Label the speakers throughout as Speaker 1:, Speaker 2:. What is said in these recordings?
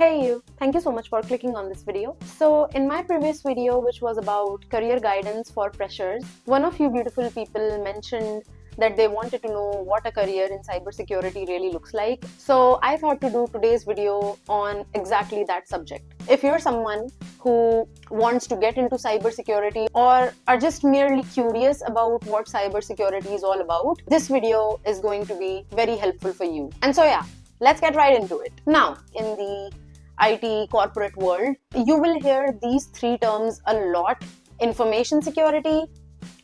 Speaker 1: Hey you, thank you so much for clicking on this video. So in my previous video, which was about career guidance for freshers, one of you beautiful people mentioned that they wanted to know what a career in cybersecurity really looks like. So I thought to do today's video on exactly that subject. If you're someone who wants to get into cybersecurity or are just merely curious about what cybersecurity is all about, this video is going to be very helpful for you. And so yeah, let's get right into it. Now, in the IT corporate world, you will hear these three terms a lot: information security,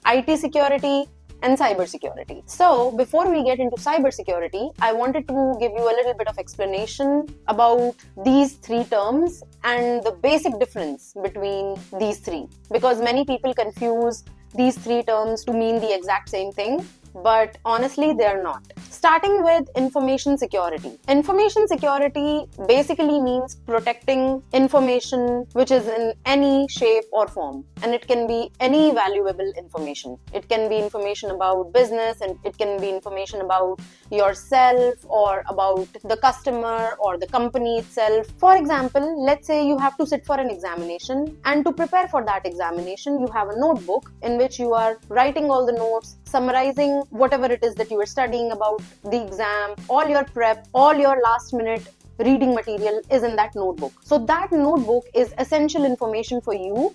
Speaker 1: IT security, and cybersecurity. So before we get into cybersecurity, I wanted to give you a little bit of explanation about these three terms and the basic difference between these three, because many people confuse these three terms to mean the exact same thing, but honestly they are not. Starting with information security. Information security basically means protecting information which is in any shape or form, and it can be any valuable information. It can be information about business, and it can be information about yourself or about the customer or the company itself. For example, let's say you have to sit for an examination, and to prepare for that examination you have a notebook in which you are writing all the notes, summarizing whatever it is that you are studying about the exam. All your prep, all your last minute reading material is in that notebook. So that notebook is essential information for you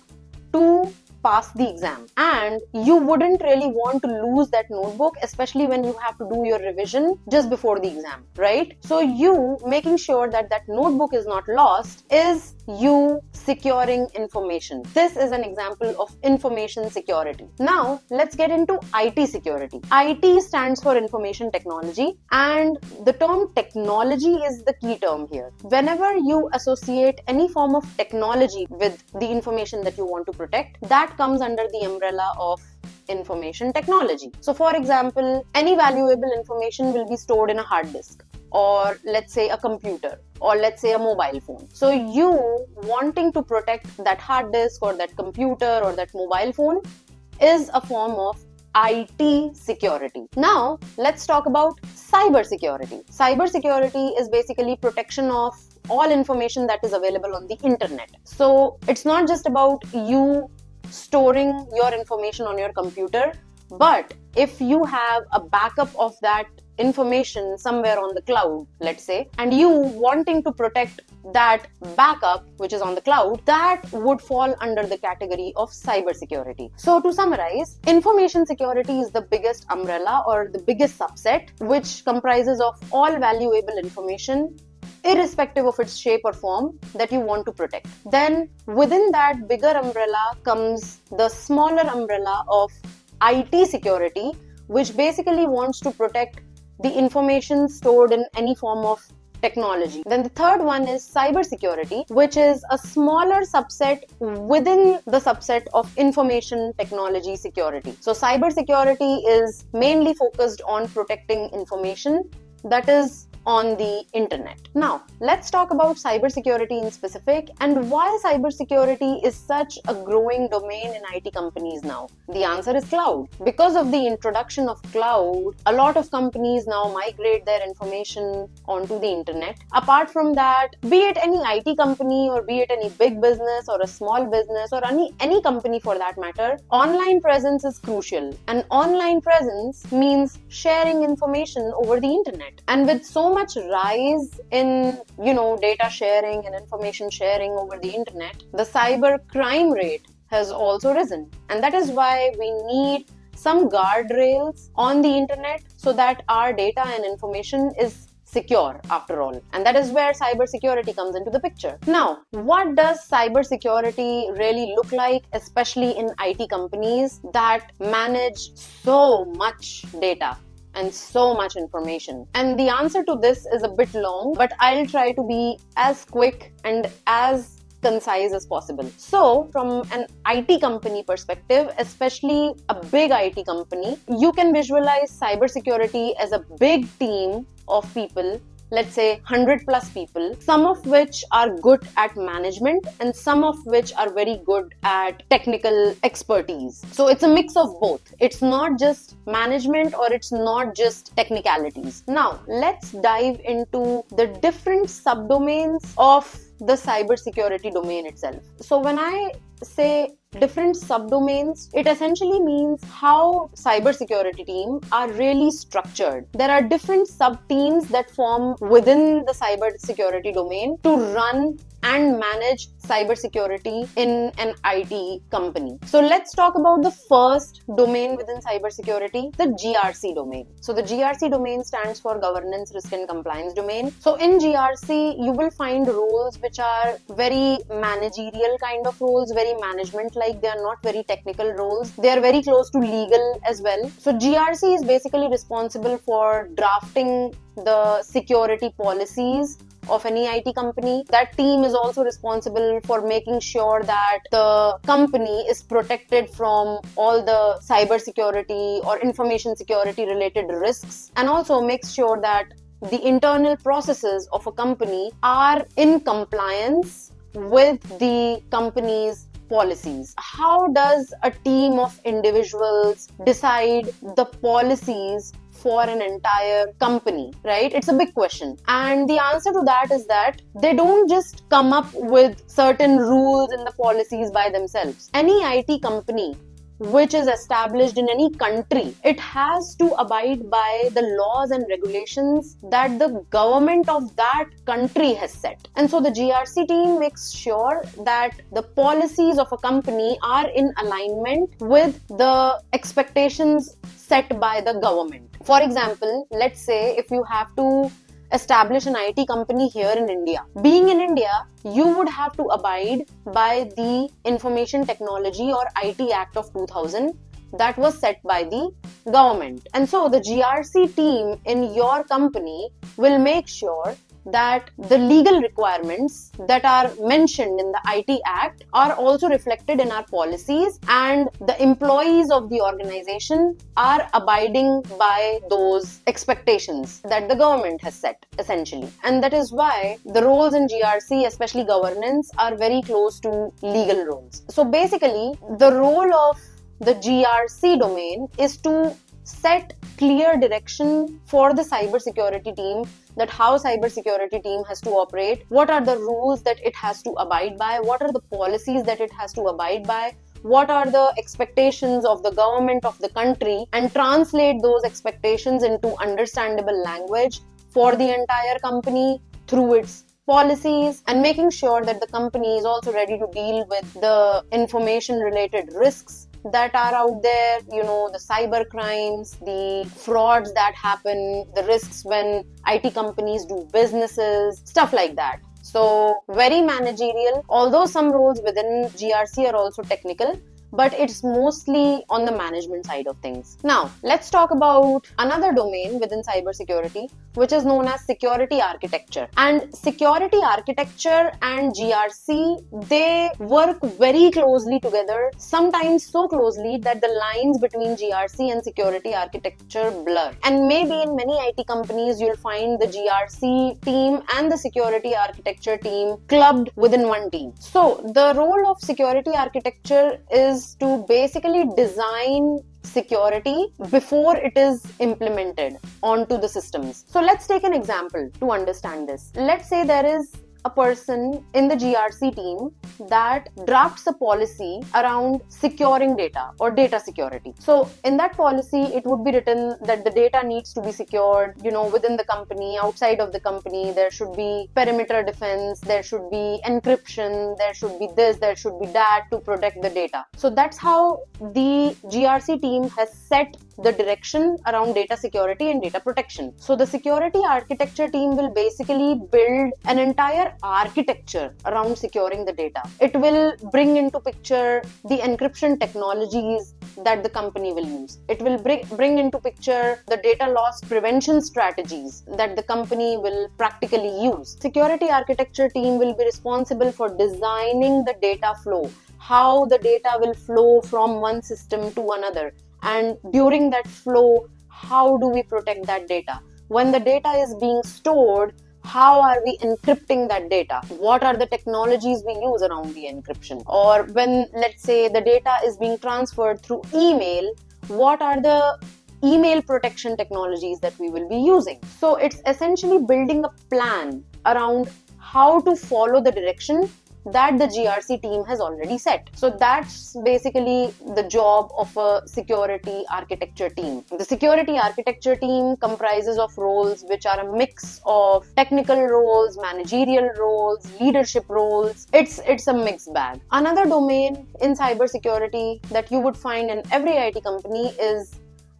Speaker 1: to pass the exam, and you wouldn't really want to lose that notebook, especially when you have to do your revision just before the exam, right? So you making sure that that notebook is not lost is you securing information. This is an example of information security. Now let's get into IT security. IT stands for information technology, and the term technology is the key term here. Whenever you associate any form of technology with the information that you want to protect, that comes under the umbrella of information technology. So for example, any valuable information will be stored in a hard disk, or let's say a computer, or let's say a mobile phone. So you wanting to protect that hard disk or that computer or that mobile phone is a form of IT security. Now let's talk about cybersecurity. Cybersecurity is basically protection of all information that is available on the internet. So it's not just about you storing your information on your computer, but if you have a backup of that information somewhere on the cloud, let's say, and you wanting to protect that backup which is on the cloud, that would fall under the category of cybersecurity. So to summarize, information security is the biggest umbrella or the biggest subset which comprises of all valuable information, irrespective of its shape or form, that you want to protect. Then within that bigger umbrella comes the smaller umbrella of IT security, which basically wants to protect the information stored in any form of technology. Then the third one is cybersecurity, which is a smaller subset within the subset of information technology security. So cybersecurity is mainly focused on protecting information that is on the internet. Now, let's talk about cybersecurity in specific and why cybersecurity is such a growing domain in IT companies now. The answer is cloud. Because of the introduction of cloud, a lot of companies now migrate their information onto the internet. Apart from that, be it any IT company or be it any big business or a small business or any company for that matter, online presence is crucial. And online presence means sharing information over the internet. And with so much rise in data sharing and information sharing over the internet, the cyber crime rate has also risen, and that is why we need some guardrails on the internet so that our data and information is secure after all. And that is where cybersecurity comes into the picture. Now, what does cybersecurity really look like, especially in IT companies that manage so much data and so much information? And the answer to this is a bit long, but I'll try to be as quick and as concise as possible. So from an IT company perspective, especially a big IT company, you can visualize cybersecurity as a big team of people let's say 100 plus people, some of which are good at management and some of which are very good at technical expertise. So it's a mix of both. It's not just management or it's not just technicalities. Now let's dive into the different subdomains of the cybersecurity domain itself. So when I say different subdomains, it essentially means how cybersecurity team are really structured. There are different sub-teams that form within the cybersecurity domain to run and manage cybersecurity in an IT company. So let's talk about the first domain within cybersecurity, the GRC domain. So the GRC domain stands for Governance, Risk and Compliance domain. So in GRC, you will find roles which are very managerial kind of roles, very management-like. They are not very technical roles. They are very close to legal as well. So GRC is basically responsible for drafting the security policies of any IT company. That team is also responsible for making sure that the company is protected from all the cybersecurity or information security related risks, and also makes sure that the internal processes of a company are in compliance with the company's policies. How does a team of individuals decide the policies for an entire company, right? It's a big question. And the answer to that is that they don't just come up with certain rules and the policies by themselves. Any IT company which is established in any country, it has to abide by the laws and regulations that the government of that country has set. And so the GRC team makes sure that the policies of a company are in alignment with the expectations set by the government. For example, let's say if you have to establish an IT company here in India. Being in India, you would have to abide by the Information Technology or IT Act of 2000 that was set by the government. And so the GRC team in your company will make sure that the legal requirements that are mentioned in the IT Act are also reflected in our policies, and the employees of the organization are abiding by those expectations that the government has set, essentially. And that is why the roles in GRC, especially governance, are very close to legal roles. So basically, the role of the GRC domain is to set clear direction for the cybersecurity team, that how cybersecurity team has to operate, what are the rules that it has to abide by, what are the policies that it has to abide by, what are the expectations of the government of the country, and translate those expectations into understandable language for the entire company through its policies, and making sure that the company is also ready to deal with the information related risks that are out there, the cyber crimes, the frauds that happen, the risks when IT companies do businesses, stuff like that. So very managerial, although some roles within GRC are also technical, but it's mostly on the management side of things. Now, let's talk about another domain within cybersecurity, which is known as security architecture. And security architecture and GRC, they work very closely together, sometimes so closely that the lines between GRC and security architecture blur. And maybe in many IT companies, you'll find the GRC team and the security architecture team clubbed within one team. So the role of security architecture is to basically design security before it is implemented onto the systems. So let's take an example to understand this. Let's say there is a person in the GRC team that drafts a policy around securing data or data security. So in that policy, it would be written that the data needs to be secured, within the company, outside of the company. There should be perimeter defense, there should be encryption, there should be this, there should be that to protect the data. So that's how the GRC team has set the direction around data security and data protection. So the security architecture team will basically build an entire architecture around securing the data. It will bring into picture the encryption technologies that the company will use. It will bring into picture the data loss prevention strategies that the company will practically use. Security architecture team will be responsible for designing the data flow, how the data will flow from one system to another. And during that flow, how do we protect that data? when the data is being stored, how are we encrypting that data? What are the technologies we use around the encryption? Or when, let's say, the data is being transferred through email, what are the email protection technologies that we will be using? So it's essentially building a plan around how to follow the direction that the GRC team has already set. So that's basically the job of a security architecture team. The security architecture team comprises of roles which are a mix of technical roles, managerial roles, leadership roles. It's a mixed bag. Another domain in cybersecurity that you would find in every IT company is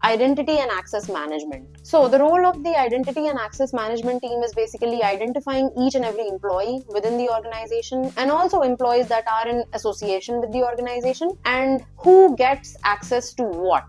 Speaker 1: identity and access management. So the role of the identity and access management team is basically identifying each and every employee within the organization, and also employees that are in association with the organization, and who gets access to what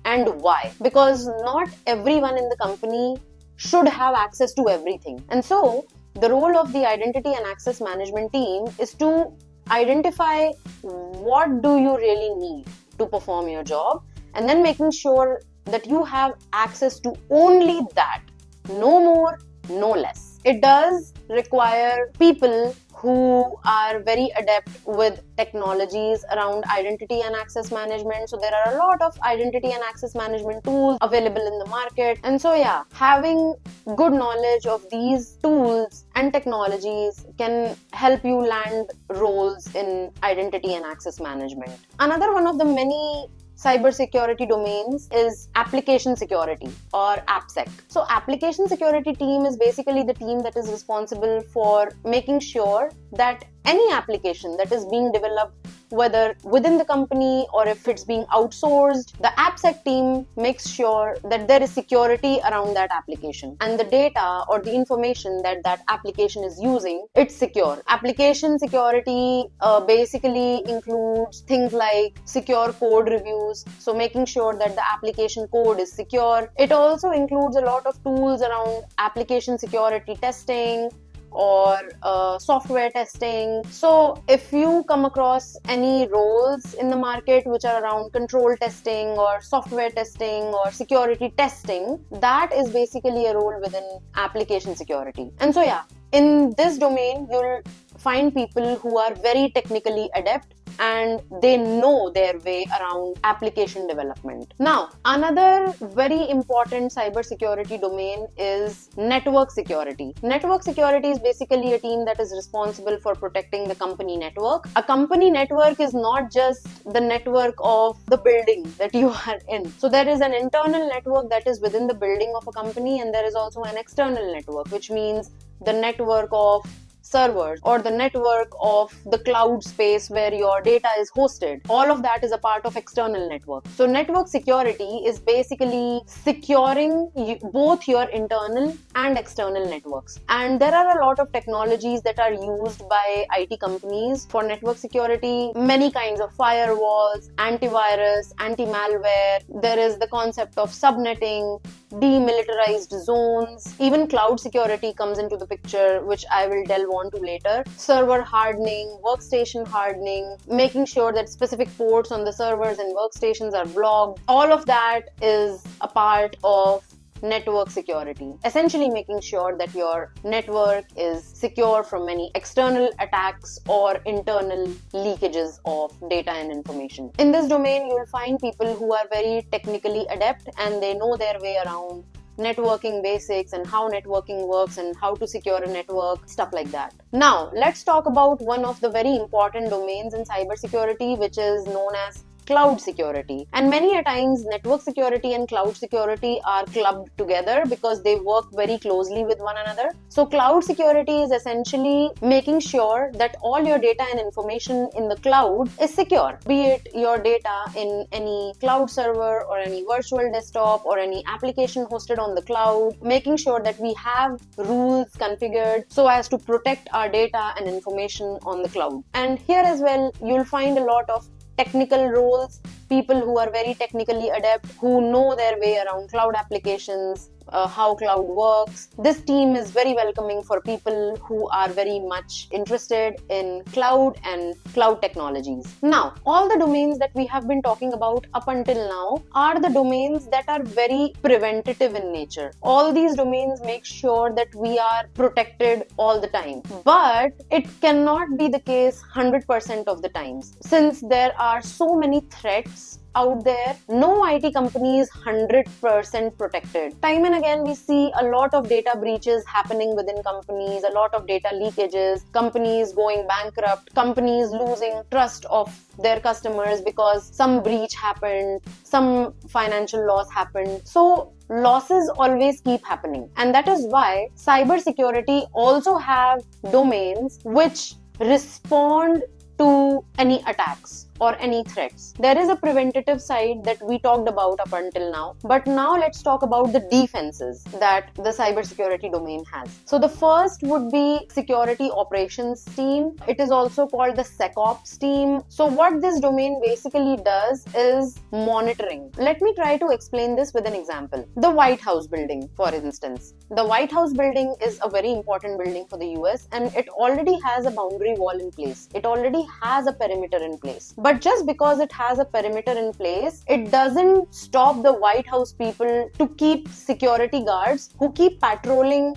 Speaker 1: and why, because not everyone in the company should have access to everything. And so the role of the identity and access management team is to identify what do you really need to perform your job, and then making sure that you have access to only that, no more, no less. It does require people who are very adept with technologies around identity and access management. So there are a lot of identity and access management tools available in the market. And so yeah, having good knowledge of these tools and technologies can help you land roles in identity and access management. Another one of the many cybersecurity domains is application security, or AppSec. So application security team is basically the team that is responsible for making sure that any application that is being developed, whether within the company or if it's being outsourced, the AppSec team makes sure that there is security around that application, and the data or the information that that application is using, it's secure. Application security basically includes things like secure code reviews, so making sure that the application code is secure. It also includes a lot of tools around application security testing or software testing. So if you come across any roles in the market which are around control testing or software testing or security testing, that is basically a role within application security. And so yeah, in this domain you'll find people who are very technically adept and they know their way around application development. Now, another very important cybersecurity domain is network security. Network security is basically a team that is responsible for protecting the company network. A company network is not just the network of the building that you are in. So there is an internal network that is within the building of a company, and there is also an external network, which means the network of servers or the network of the cloud space where your data is hosted. All of that is a part of external network. So network security is basically securing both your internal and external networks. And there are a lot of technologies that are used by IT companies for network security. Many kinds of firewalls, antivirus, anti-malware. There is the concept of subnetting, demilitarized zones. Even cloud security comes into the picture, which I will delve onto later. Server hardening, workstation hardening, making sure that specific ports on the servers and workstations are blocked. All of that is a part of network security, essentially making sure that your network is secure from any external attacks or internal leakages of data and information. In this domain, you will find people who are very technically adept and they know their way around networking basics and how networking works and how to secure a network, stuff like that. Now, let's talk about one of the very important domains in cybersecurity, which is known as cloud security. And many a times network security and cloud security are clubbed together because they work very closely with one another. So cloud security is essentially making sure that all your data and information in the cloud is secure, be it your data in any cloud server or any virtual desktop or any application hosted on the cloud, making sure that we have rules configured so as to protect our data and information on the cloud. And here as well, you'll find a lot of technical roles, people who are very technically adept, who know their way around cloud applications, how cloud works. This team is very welcoming for people who are very much interested in cloud and cloud technologies. Now, all the domains that we have been talking about up until now are the domains that are very preventative in nature. All these domains make sure that we are protected all the time. But it cannot be the case 100% of the times. Since there are so many threats out there, no IT company is 100% protected. Time and again, we see a lot of data breaches happening within companies, a lot of data leakages, companies going bankrupt, companies losing trust of their customers because some breach happened, some financial loss happened. So losses always keep happening. And that is why cybersecurity also have domains which respond to any attacks or any threats. There is a preventative side that we talked about up until now, but now let's talk about the defenses that the cybersecurity domain has. So the first would be security operations team. It is also called the SecOps team. So what this domain basically does is monitoring. Let me try to explain this with an example. The White House building, for instance. The White House building is a very important building for the US, and it already has a boundary wall in place. It already has a perimeter in place. But just because it has a perimeter in place, it doesn't stop the White House people to keep security guards who keep patrolling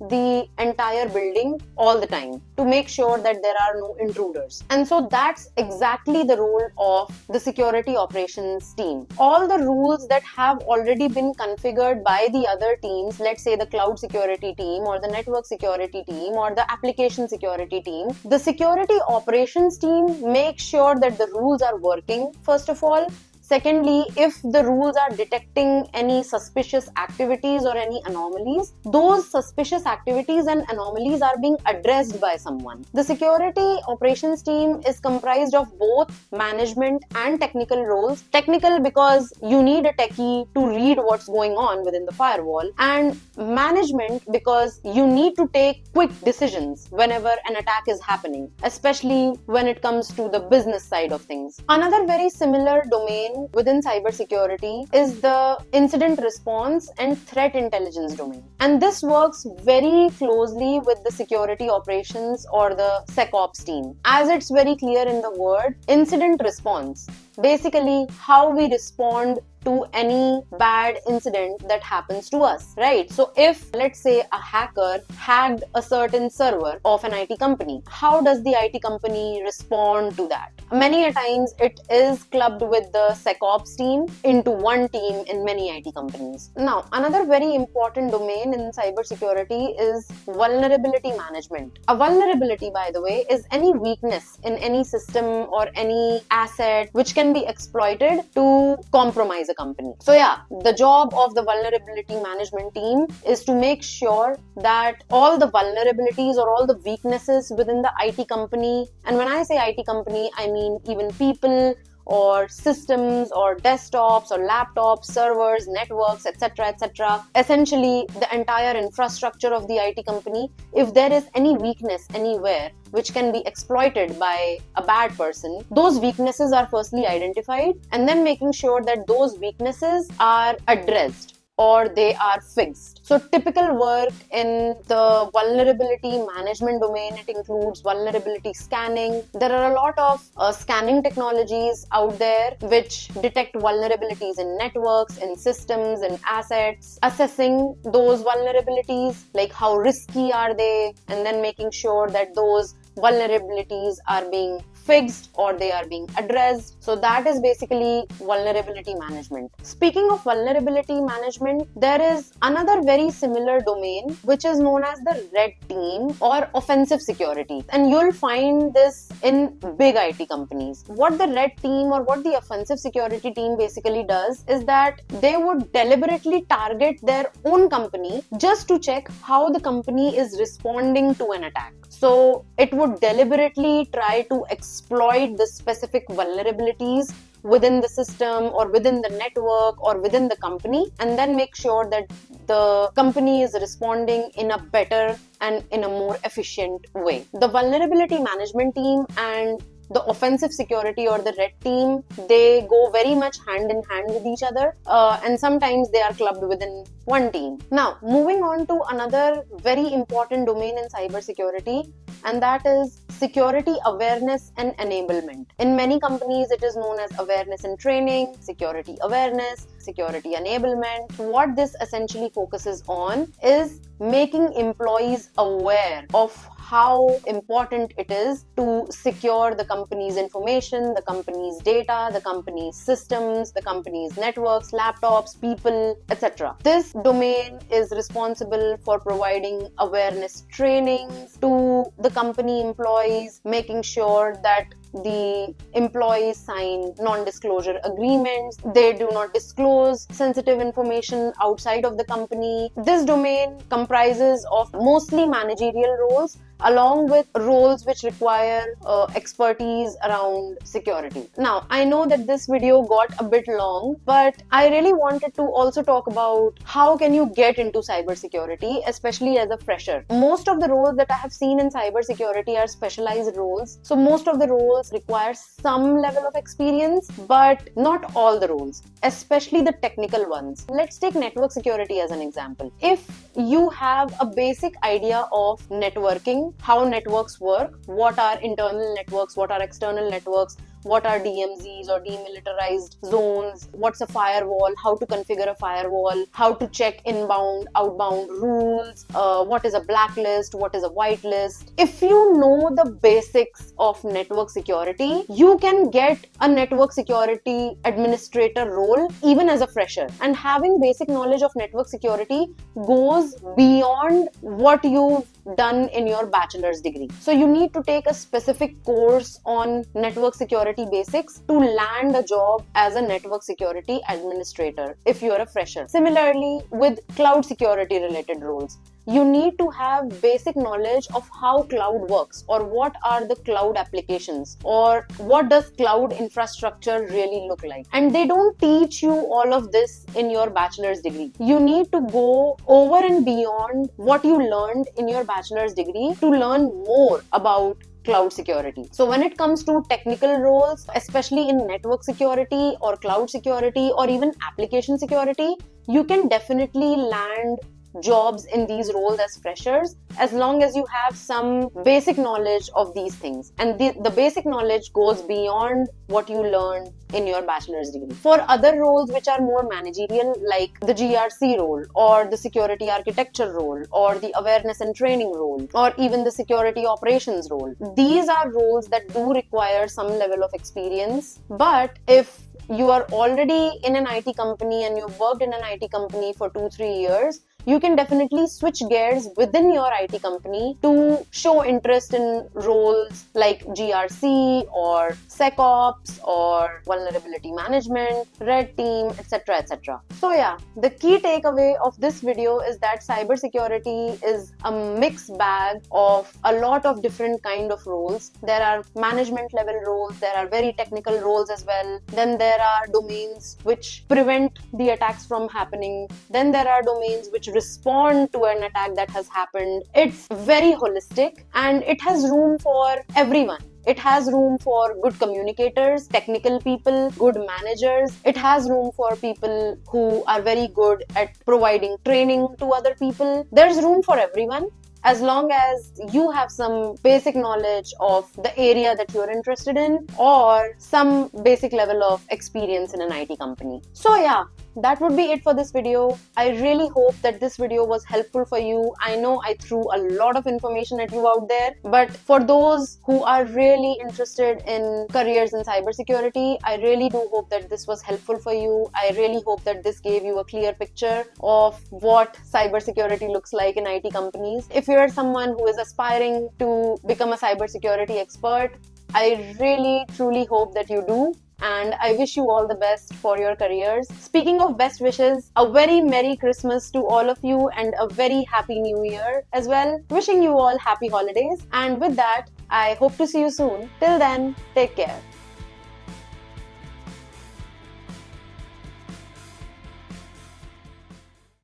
Speaker 1: the entire building all the time to make sure that there are no intruders. And so that's exactly the role of the security operations team. All the rules that have already been configured by the other teams, let's say the cloud security team or the network security team or the application security team, the security operations team makes sure that the rules are working, first of all. Secondly, if the rules are detecting any suspicious activities or any anomalies, those suspicious activities and anomalies are being addressed by someone. The security operations team is comprised of both management and technical roles. Technical because you need a techie to read what's going on within the firewall, and management because you need to take quick decisions whenever an attack is happening, especially when it comes to the business side of things. Another very similar domain within cybersecurity is the incident response and threat intelligence domain. And this works very closely with the security operations or the SecOps team. As it's very clear in the word, incident response. Basically, how we respond to any bad incident that happens to us, right? So if, let's say, a hacker hacked a certain server of an IT company, how does the IT company respond to that? Many a times it is clubbed with the SecOps team into one team in many IT companies. Now, another very important domain in cybersecurity is vulnerability management. A vulnerability, by the way, is any weakness in any system or any asset which can be exploited to compromise a company. So yeah, the job of the vulnerability management team is to make sure that all the vulnerabilities or all the weaknesses within the IT company, and when I say IT company, I mean even people or systems or desktops or laptops, servers, networks, etc. Essentially, the entire infrastructure of the IT company, if there is any weakness anywhere which can be exploited by a bad person, those weaknesses are firstly identified and then making sure that those weaknesses are addressed or they are fixed. So typical work in the vulnerability management domain, it includes vulnerability scanning. There are a lot of scanning technologies out there which detect vulnerabilities in networks, in systems, in assets, assessing those vulnerabilities, like how risky are they, and then making sure that those vulnerabilities are being fixed or they are being addressed. So that is basically vulnerability management. Speaking of vulnerability management, there is another very similar domain which is known as the red team or offensive security. And you'll find this in big IT companies. What the red team or what the offensive security team basically does is that they would deliberately target their own company just to check how the company is responding to an attack. So it would deliberately try to exploit the specific vulnerabilities within the system or within the network or within the company, and then make sure that the company is responding in a better and in a more efficient way. The vulnerability management team and the offensive security or the red team, they go very much hand in hand with each other, and sometimes they are clubbed within one team. Now, moving on to another very important domain in cybersecurity, and that is security awareness and enablement. In many companies, it is known as awareness and training, security awareness, security enablement. What this essentially focuses on is making employees aware of how important it is to secure the company's information, the company's data, the company's systems, the company's networks, laptops, people, etc. This domain is responsible for providing awareness trainings to the company employees, making sure that the employees sign non-disclosure agreements, they do not disclose sensitive information outside of the company. This domain comprises of mostly managerial roles along with roles which require expertise around security. Now, I know that this video got a bit long, but I really wanted to also talk about how can you get into cybersecurity, especially as a fresher. Most of the roles that I have seen in cybersecurity are specialized roles. So most of the roles require some level of experience, but not all the roles, especially the technical ones. Let's take network security as an example. If you have a basic idea of networking, how networks work, what are internal networks, what are external networks, what are DMZs or demilitarized zones, what's a firewall, how to configure a firewall, how to check inbound, outbound rules, what is a blacklist, what is a whitelist. If you know the basics of network security, you can get a network security administrator role even as a fresher. And having basic knowledge of network security goes beyond what you've done in your bachelor's degree. So you need to take a specific course on network security basics to land a job as a network security administrator if you're a fresher. Similarly, with cloud security related roles, you need to have basic knowledge of how cloud works, or what are the cloud applications, or what does cloud infrastructure really look like. And they don't teach you all of this in your bachelor's degree. You need to go over and beyond what you learned in your bachelor's degree to learn more about cloud security. So when it comes to technical roles, especially in network security or cloud security or even application security, you can definitely land jobs in these roles as freshers as long as you have some basic knowledge of these things. And the basic knowledge goes beyond what you learned in your bachelor's degree. For other roles which are more managerial, like the GRC role or the security architecture role or the awareness and training role or even the security operations role, these are roles that do require some level of experience. But if you are already in an IT company and you've worked in an IT company for 2-3 years, you can definitely switch gears within your IT company to show interest in roles like GRC or SecOps or vulnerability management, red team, etc., etc. So yeah, the key takeaway of this video is that cybersecurity is a mixed bag of a lot of different kind of roles. There are management level roles, there are very technical roles as well. Then there are domains which prevent the attacks from happening. Then there are domains which respond to an attack that has happened. It's very holistic and it has room for everyone. It has room for good communicators, technical people, good managers. It has room for people who are very good at providing training to other people. There's room for everyone, as long as you have some basic knowledge of the area that you're interested in or some basic level of experience in an IT company. So yeah, that would be it for this video. I really hope that this video was helpful for you. I know I threw a lot of information at you out there, but for those who are really interested in careers in cybersecurity, I really do hope that this was helpful for you. I really hope that this gave you a clear picture of what cybersecurity looks like in IT companies. If you're someone who is aspiring to become a cybersecurity expert, I really truly hope that you do. And I wish you all the best for your careers. Speaking of best wishes, a very Merry Christmas to all of you and a very Happy New Year as well. Wishing you all happy holidays. And with that, I hope to see you soon. Till then, take care.